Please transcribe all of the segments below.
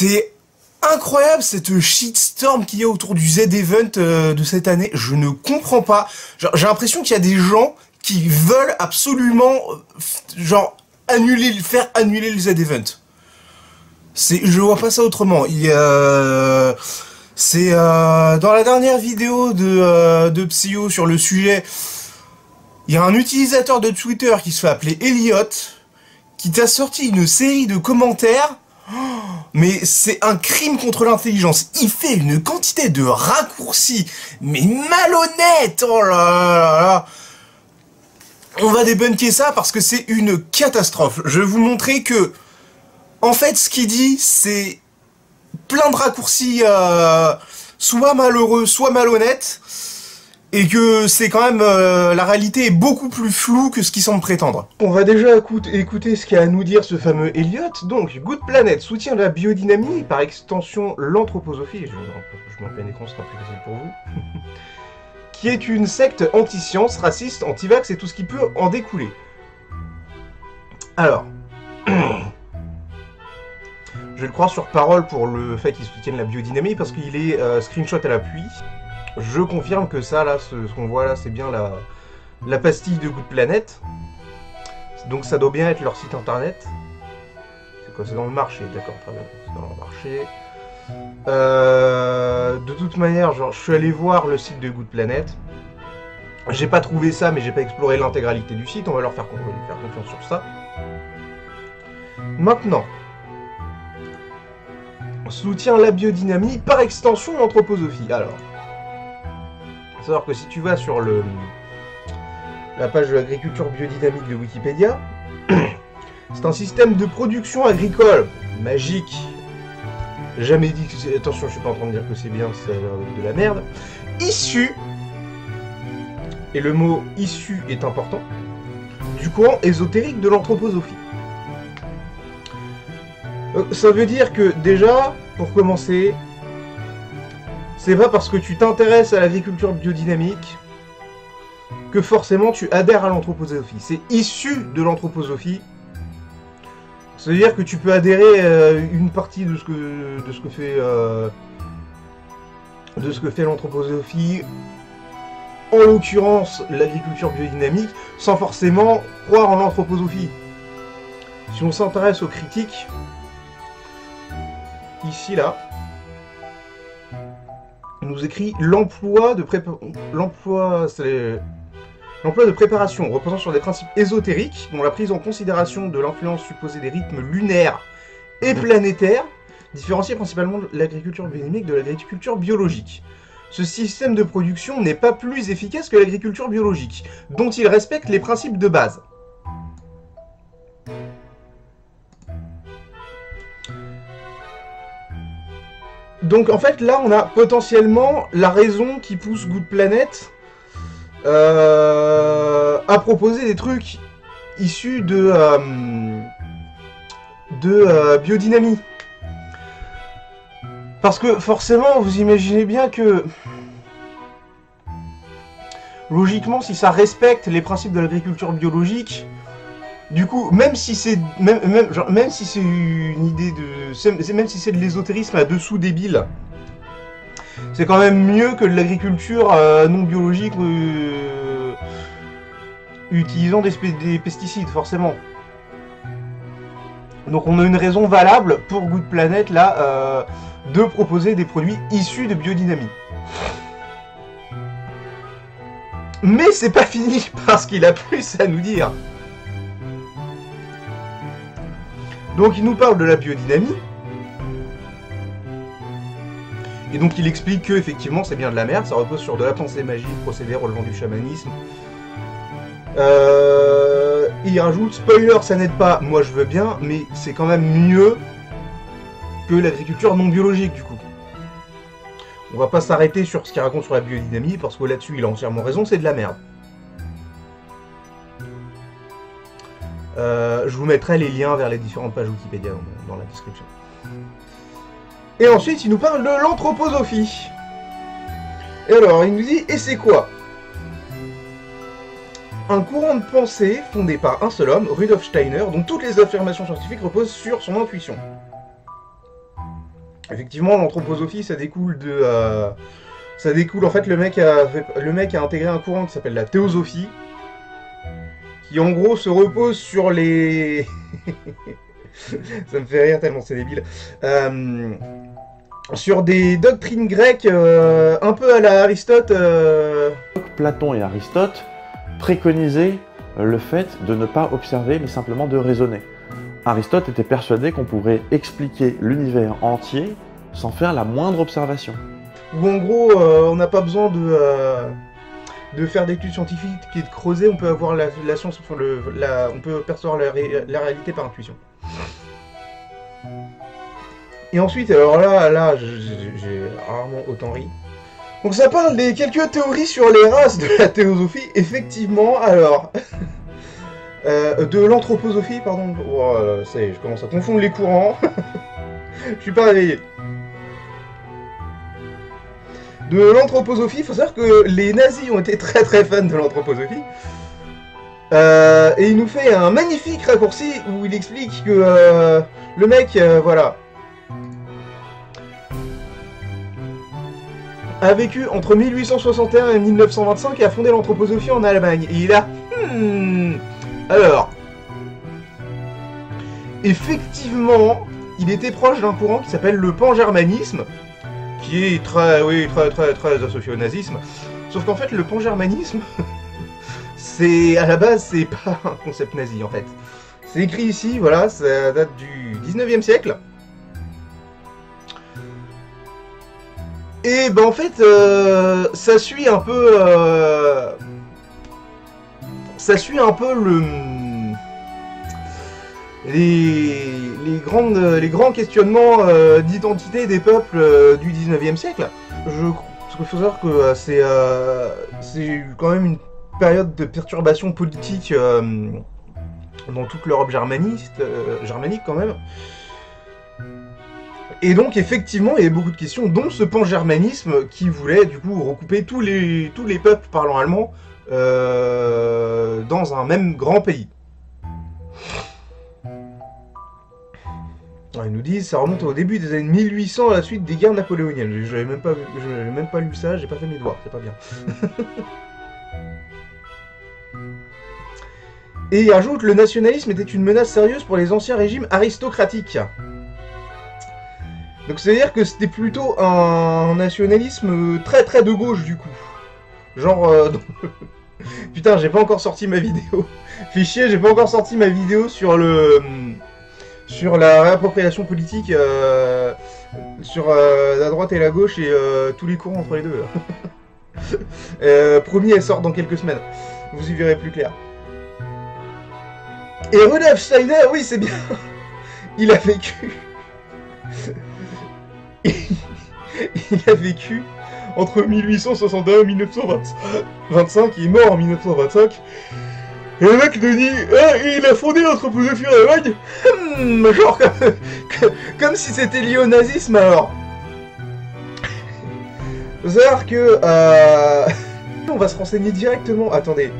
C'est incroyable cette shitstorm qu'il y a autour du Z-Event de cette année. Je ne comprends pas. J'ai l'impression qu'il y a des gens qui veulent absolument, genre, faire annuler le Z-Event. Je vois pas ça autrement. C'est dans la dernière vidéo de Psyo sur le sujet, il y a un utilisateur de Twitter qui se fait appeler Elliot, qui t'a sorti une série de commentaires. Mais c'est un crime contre l'intelligence. Il fait une quantité de raccourcis, mais malhonnête. Oh là là là. On va débunker ça parce que c'est une catastrophe. Je vais vous montrer que, en fait, ce qu'il dit, c'est plein de raccourcis, soit malheureux, soit malhonnêtes, et que c'est quand même, la réalité est beaucoup plus floue que ce qu'il semble prétendre. On va déjà écouter ce qu'a à nous dire ce fameux Elliot. Donc, Good Planet soutient la biodynamie, et par extension l'anthroposophie, je m'en fais un écran, ce sera plus facile pour vous, qui est une secte anti-science, raciste, anti-vax et tout ce qui peut en découler. Alors, je vais le croire sur parole pour le fait qu'il soutienne la biodynamie, parce qu'il est screenshot à l'appui. Je confirme que ça, là, ce qu'on voit là, c'est bien la pastille de Good Planet. Donc ça doit bien être leur site internet. C'est quoi? C'est dans le marché, d'accord, très bien. C'est dans le marché. De toute manière, genre, je suis allé voir le site de Good Planet. J'ai pas trouvé ça, mais j'ai pas exploré l'intégralité du site. On va leur faire confiance sur ça. Maintenant, soutient la biodynamie, par extension l'anthroposophie. Alors, faut savoir que si tu vas sur la page de l'agriculture biodynamique de Wikipédia, c'est un système de production agricole magique. Jamais dit que c'est... Attention, je suis pas en train de dire que c'est bien, c'est de la merde. Issu, et le mot issu est important, du courant ésotérique de l'anthroposophie. Ça veut dire que déjà, pour commencer, c'est pas parce que tu t'intéresses à l'agriculture biodynamique que forcément tu adhères à l'anthroposophie. C'est issu de l'anthroposophie. Ça veut dire que tu peux adhérer à une partie de ce que fait l'anthroposophie, en l'occurrence l'agriculture biodynamique, sans forcément croire en l'anthroposophie. Si on s'intéresse aux critiques, ici là, il nous écrit l'emploi de préparation reposant sur des principes ésotériques dont la prise en considération de l'influence supposée des rythmes lunaires et planétaires différencie principalement l'agriculture biodynamique de l'agriculture biologique. Ce système de production n'est pas plus efficace que l'agriculture biologique, dont il respecte les principes de base. Donc en fait là on a potentiellement la raison qui pousse Good Planet à proposer des trucs issus de biodynamie. Parce que forcément vous imaginez bien que logiquement si ça respecte les principes de l'agriculture biologique, du coup, même si c'est même si c'est une idée de, même si c'est de l'ésotérisme à dessous débile, c'est quand même mieux que de l'agriculture non biologique utilisant des pesticides, forcément. Donc on a une raison valable pour Good Planet là de proposer des produits issus de biodynamie. Mais c'est pas fini parce qu'il a plus à nous dire. Donc il nous parle de la biodynamie. Et donc il explique que effectivement c'est bien de la merde, ça repose sur de la pensée magique, procédé relevant du chamanisme. Il rajoute, spoiler ça n'aide pas, moi je veux bien, mais c'est quand même mieux que l'agriculture non biologique du coup. On va pas s'arrêter sur ce qu'il raconte sur la biodynamie, parce que là-dessus il a entièrement raison, c'est de la merde. Je vous mettrai les liens vers les différentes pages Wikipédia dans la description. Et ensuite, il nous parle de l'anthroposophie. Et alors, il nous dit, et c'est quoi? Un courant de pensée fondé par un seul homme, Rudolf Steiner, dont toutes les affirmations scientifiques reposent sur son intuition. Effectivement, l'anthroposophie, ça découle de... ça découle, en fait, le mec a intégré un courant qui s'appelle la théosophie, qui en gros se repose sur les... ça me fait rire tellement c'est débile. Sur des doctrines grecques un peu à la Aristote. Platon et Aristote préconisaient le fait de ne pas observer mais simplement de raisonner. Aristote était persuadé qu'on pourrait expliquer l'univers entier sans faire la moindre observation. Où en gros on n'a pas besoin de faire d'études scientifiques et de creuser, on peut avoir la science, on peut percevoir la réalité par intuition. Et ensuite, alors là j'ai rarement autant ri. Donc ça parle des quelques théories sur les races de la théosophie, effectivement, alors... de l'anthroposophie, pardon. Oh, ça y est, je commence à confondre les courants. Je suis pas réveillé. De l'anthroposophie, il faut savoir que les nazis ont été très très fans de l'anthroposophie. Et il nous fait un magnifique raccourci où il explique que le mec, voilà, a vécu entre 1861 et 1925 et a fondé l'anthroposophie en Allemagne. Et il a... Alors... Effectivement, il était proche d'un courant qui s'appelle le pan-germanisme, qui est très associé au nazisme. Sauf qu'en fait, le pan-germanisme, c'est... à la base, c'est pas un concept nazi, en fait. C'est écrit ici, voilà, ça date du 19e siècle. Et ben en fait, ça suit un peu... ça suit un peu les grands questionnements d'identité des peuples du 19e siècle. Parce qu'il faut savoir que c'est quand même une période de perturbation politique dans toute l'Europe germanique quand même. Et donc effectivement, il y a beaucoup de questions, dont ce pan-germanisme qui voulait du coup recouper tous les peuples parlant allemand dans un même grand pays. Ils nous disent ça remonte au début des années 1800 à la suite des guerres napoléoniennes. J'avais même pas lu ça, j'ai pas fait mes devoirs, c'est pas bien. Et il ajoute, le nationalisme était une menace sérieuse pour les anciens régimes aristocratiques. Donc c'est-à-dire que c'était plutôt un nationalisme très très de gauche du coup. Genre... Putain, j'ai pas encore sorti ma vidéo. Fichier, j'ai pas encore sorti ma vidéo sur sur la réappropriation politique sur la droite et la gauche et tous les courants entre les deux. Promis, elle sort dans quelques semaines. Vous y verrez plus clair. Et Rudolf Steiner, oui c'est bien. Il a vécu... il a vécu entre 1861 et 1925, il est mort en 1925. Et le mec nous dit, il a fondé l'anthroposophie en Allemagne. Genre comme si c'était lié au nazisme alors. Faut savoir que on va se renseigner directement. Attendez.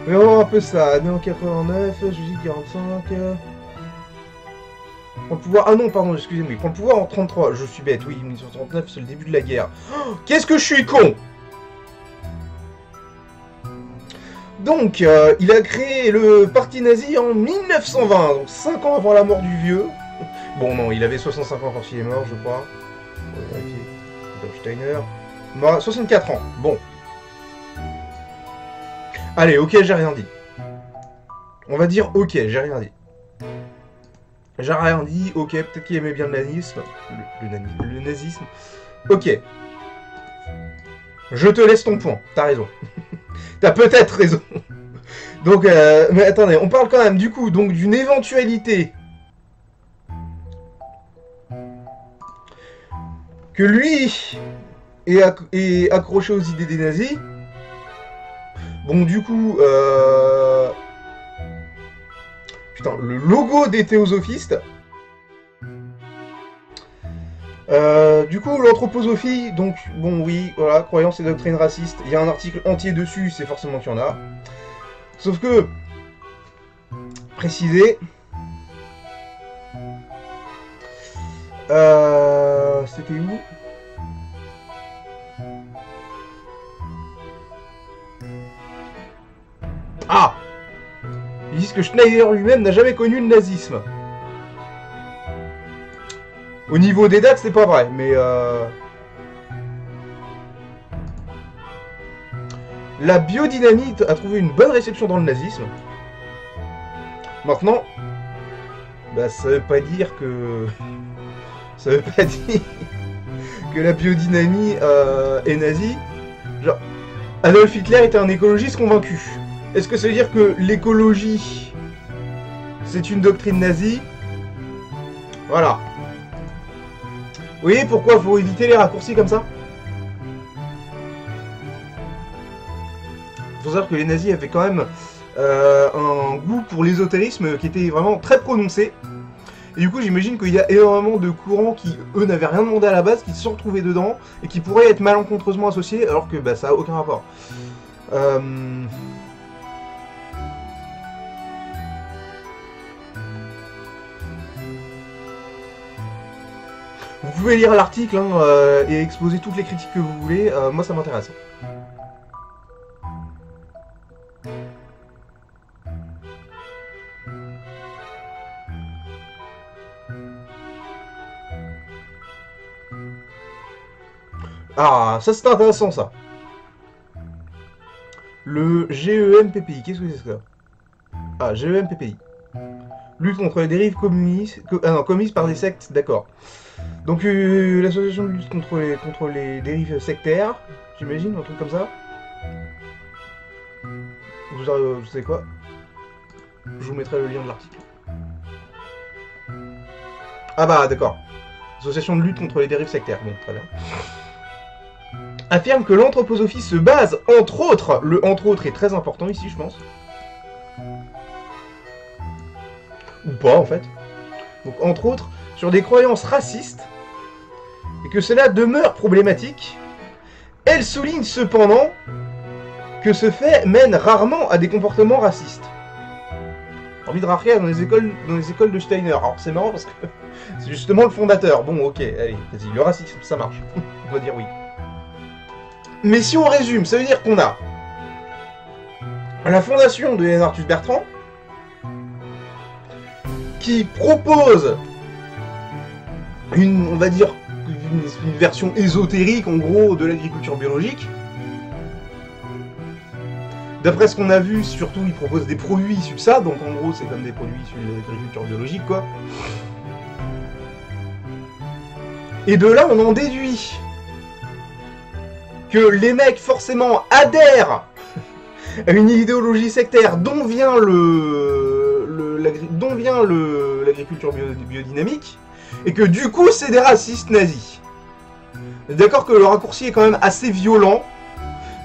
Mais on va voir un peu ça, né en 89, juillet 45... Prend le pouvoir... Ah non, pardon, excusez-moi, il prend le pouvoir en 33, je suis bête, oui, 1939, c'est le début de la guerre. Oh, qu'est-ce que je suis con! Donc, il a créé le parti nazi en 1920, donc 5 ans avant la mort du vieux. Bon, non, il avait 65 ans quand il est mort, je crois. On va vérifier. Rudolf Steiner. Mort à 64 ans, bon. Allez, ok, j'ai rien dit. On va dire ok, j'ai rien dit. J'ai rien dit, ok, peut-être qu'il aimait bien le nazisme. Le nazisme. Ok. Je te laisse ton point, t'as raison. T'as peut-être raison. Donc, mais attendez, on parle quand même du coup, donc d'une éventualité que lui est accroché aux idées des nazis. Bon, du coup, putain, le logo des théosophistes, Du coup, l'anthroposophie, donc, bon, oui, voilà, croyance et doctrine raciste. Il y a un article entier dessus, c'est forcément qu'il y en a. Sauf que, préciser, c'était où? Ah! Ils disent que Schneider lui-même n'a jamais connu le nazisme. Au niveau des dates, c'est pas vrai, mais la biodynamite a trouvé une bonne réception dans le nazisme. Maintenant, bah, ça veut pas dire que... Ça veut pas dire que la biodynamie est nazie. Genre, Adolf Hitler était un écologiste convaincu. Est-ce que ça veut dire que l'écologie, c'est une doctrine nazie? Voilà. Vous voyez pourquoi il faut éviter les raccourcis comme ça? Il faut savoir que les nazis avaient quand même un goût pour l'ésotérisme qui était vraiment très prononcé. Et du coup, j'imagine qu'il y a énormément de courants qui, eux, n'avaient rien demandé à la base, qui se sont retrouvés dedans, et qui pourraient être malencontreusement associés, alors que bah, ça n'a aucun rapport. Vous pouvez lire l'article hein, et exposer toutes les critiques que vous voulez, moi ça m'intéresse. Ah, ça c'est intéressant ça. Le GEMPPI, qu'est-ce que c'est ça? Ah, GEMPPI. Lutte contre les dérives communistes, commises par des sectes, d'accord. Donc l'association de lutte contre les dérives sectaires, j'imagine, un truc comme ça. Vous savez quoi? Je vous mettrai le lien de l'article. Ah bah d'accord. Association de lutte contre les dérives sectaires, bon, très bien. Affirme que l'anthroposophie se base, entre autres, le entre autres est très important ici, je pense. Ou pas, en fait. Donc, entre autres, sur des croyances racistes, et que cela demeure problématique. Elle souligne cependant que ce fait mène rarement à des comportements racistes. Envie de rarement dans les écoles de Steiner. Alors, c'est marrant parce que c'est justement le fondateur. Bon, ok, allez, vas-y, le racisme, ça marche. On va dire oui. Mais si on résume, ça veut dire qu'on a la fondation de Yann Arthus Bertrand qui propose on va dire, une version ésotérique, en gros, de l'agriculture biologique. D'après ce qu'on a vu, surtout, il propose des produits issus de ça, donc en gros, c'est comme des produits issus de l'agriculture biologique, quoi. Et de là, on en déduit que les mecs, forcément, adhèrent à une idéologie sectaire dont vient l'agriculture biodynamique, et que du coup, c'est des racistes nazis. D'accord que le raccourci est quand même assez violent.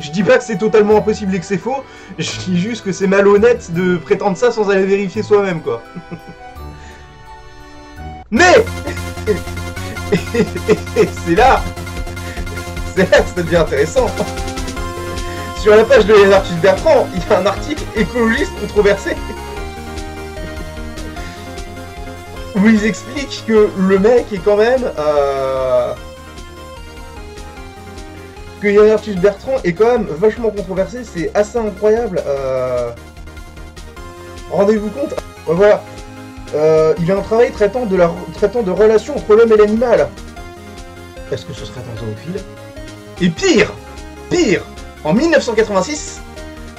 Je dis pas que c'est totalement impossible et que c'est faux, je dis juste que c'est malhonnête de prétendre ça sans aller vérifier soi-même, quoi. Mais c'est là que ça devient intéressant. Sur la page de Yann Arthus Bertrand, il y a un article écologiste controversé où ils expliquent que le mec est quand même que Yann Arthus Bertrand est quand même vachement controversé, c'est assez incroyable. Rendez-vous compte, voilà. Il a un travail traitant de relations entre l'homme et l'animal. Est-ce que ce serait un zoophile? Et pire, en 1986,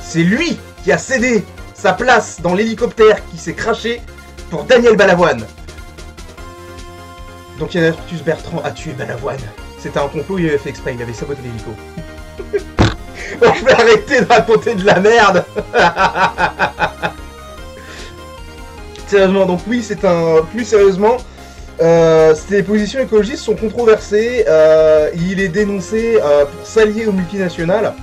c'est lui qui a cédé sa place dans l'hélicoptère qui s'est crashé pour Daniel Balavoine. Donc Yann Arthus Bertrand a tué Balavoine. C'était un complot, il avait fait exprès, il avait saboté l'hélico. Bon, je vais arrêter de raconter de la merde. Sérieusement, donc oui, c'est un... Plus sérieusement, ces positions écologistes sont controversées. Il est dénoncé pour s'allier aux multinationales.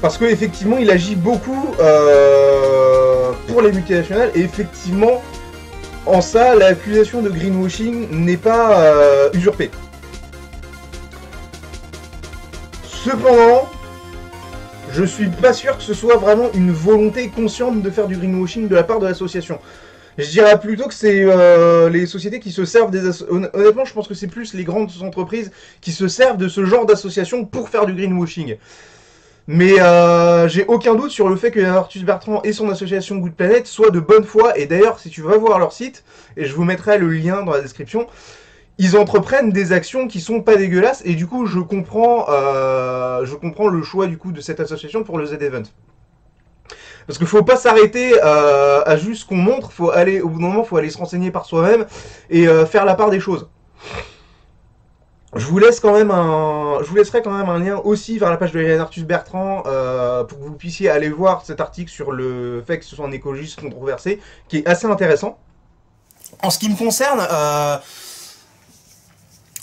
Parce qu'effectivement, il agit beaucoup pour les multinationales. Et effectivement, En ça, l'accusation de greenwashing n'est pas usurpée. Cependant, je suis pas sûr que ce soit vraiment une volonté consciente de faire du greenwashing de la part de l'association. Je dirais plutôt que c'est les sociétés qui se servent des honnêtement, je pense que c'est plus les grandes entreprises qui se servent de ce genre d'association pour faire du greenwashing. Mais j'ai aucun doute sur le fait que Arthus Bertrand et son association Good Planet soient de bonne foi. Et d'ailleurs, si tu vas voir leur site, et je vous mettrai le lien dans la description, ils entreprennent des actions qui sont pas dégueulasses. Et du coup, je comprends le choix du coup de cette association pour le Z-Event. Parce qu'il faut pas s'arrêter à juste ce qu'on montre, faut aller, au bout d'un moment, faut aller se renseigner par soi-même et faire la part des choses. Je vous laisserai quand même un lien aussi vers la page de Yann Arthus Bertrand pour que vous puissiez aller voir cet article sur le fait que ce soit un écologiste controversé, qui est assez intéressant. En ce qui me concerne,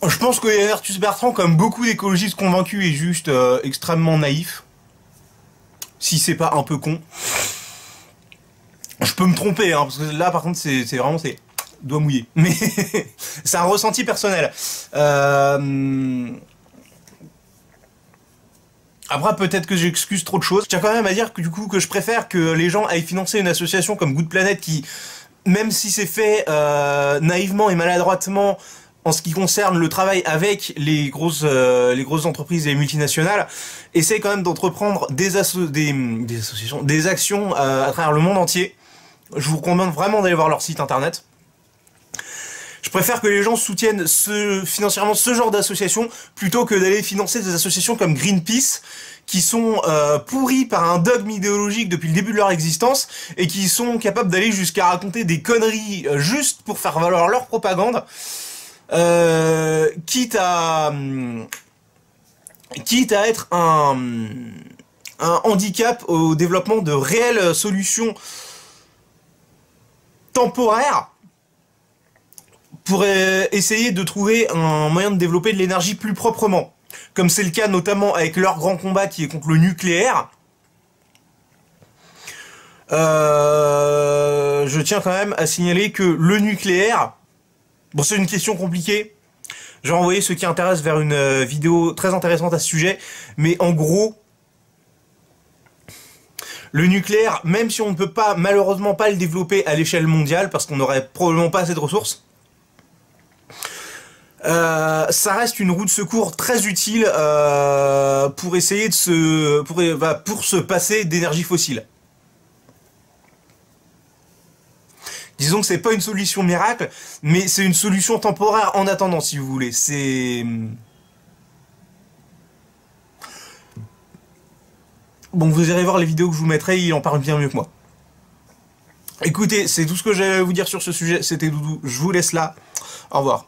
je pense que Yann Arthus Bertrand, comme beaucoup d'écologistes convaincus, est juste extrêmement naïf. Si c'est pas un peu con. Je peux me tromper, hein, parce que là par contre c'est vraiment doigt mouillé. Mais c'est un ressenti personnel. Après peut-être que j'excuse trop de choses. Je tiens quand même à dire que du coup que je préfère que les gens aillent financer une association comme Good Planet qui, même si c'est fait naïvement et maladroitement, en ce qui concerne le travail avec les grosses entreprises et les multinationales, essaye quand même d'entreprendre des associations, des actions à travers le monde entier. Je vous recommande vraiment d'aller voir leur site internet. Je préfère que les gens soutiennent financièrement ce genre d'associations plutôt que d'aller financer des associations comme Greenpeace qui sont pourries par un dogme idéologique depuis le début de leur existence et qui sont capables d'aller jusqu'à raconter des conneries juste pour faire valoir leur propagande. Quitte à être un handicap au développement de réelles solutions temporaires pour essayer de trouver un moyen de développer de l'énergie plus proprement, comme c'est le cas notamment avec leur grand combat qui est contre le nucléaire. Je tiens quand même à signaler que le nucléaire, bon, c'est une question compliquée. Je vais envoyer ceux qui intéressent vers une vidéo très intéressante à ce sujet. Mais en gros, le nucléaire, même si on ne peut pas, malheureusement pas le développer à l'échelle mondiale, parce qu'on n'aurait probablement pas assez de ressources, ça reste une roue de secours très utile pour essayer de pour se passer d'énergie fossile. Disons que c'est pas une solution miracle, mais c'est une solution temporaire en attendant, si vous voulez. C'est... Bon, vous irez voir les vidéos que je vous mettrai, il en parle bien mieux que moi. Écoutez, c'est tout ce que j'avais à vous dire sur ce sujet. C'était Doudou, je vous laisse là. Au revoir.